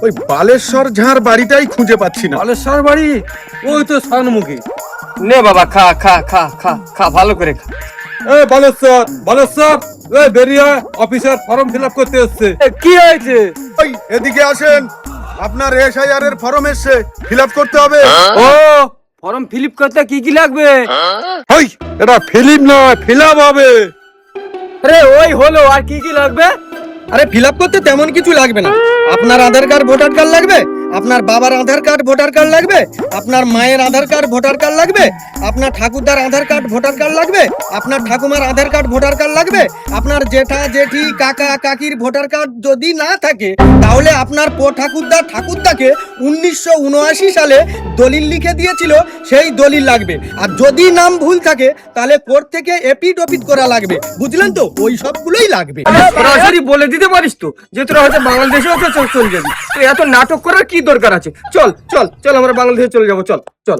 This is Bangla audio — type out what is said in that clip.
ওই বালেশ্বর ঝাড় বাড়িটাই খুঁজে পাচ্ছি না। বালেশ্বর বাড়ি ওই তো সামনেমুখী। নে বাবা খা খা খা খা খা ভালো করে খা। এই বালেশ্বর বালেশ্বর, এই বেরিয়ে অফিসার ফর্ম ফিল আপ করতে এসছে। কি হয়েছে? ওই এদিকে আসেন, আপনার এসআইআর এর ফর্ম এসছে, ফিল আপ করতে হবে। ও ফর্ম ফিল করতে কি কি লাগবে? ওই এটা ফিল্ম নয়, ফিল আপ হবে। আরে ওই হলো, আর কি কি লাগবে? আরে ফিল আপ করতে তেমন কিছু লাগবে না। আপনার আধার কার্ড ভোটার কার্ড লাগবে, আপনার বাবার আধার কার্ড ভোটার কার্ড লাগবে, আপনার মায়ের আধার কার্ড ভোটার কার্ড লাগবে, আপনার ঠাকুরদার আধার কার্ড ভোটার কার্ড লাগবে, আপনার ঠাকুমার আধার কার্ড ভোটার কার্ড লাগবে, আপনার জেঠা জেঠি কাকা কাকির ভোটার কার্ড যদি না থাকে তাহলে আপনার ঠাকুরদাকে 1979 সালে দলিল লিখে দিয়েছিল সেই দলিল লাগবে। আর যদি নাম ভুল থাকে তাহলে কোর্ট থেকে এপিট ওপিট করা লাগবে, বুঝলেন তো? ওই সবগুলোই লাগবে। সরাসরি বলে দিতে পারিস তো যে তোরা হয়তো বাংলাদেশেও তো চলে যাবি, তো এত নাটক করার কি দরকার আছে? চল চল চল, আমরা বাংলাদেশে চলে যাবো, চল চল।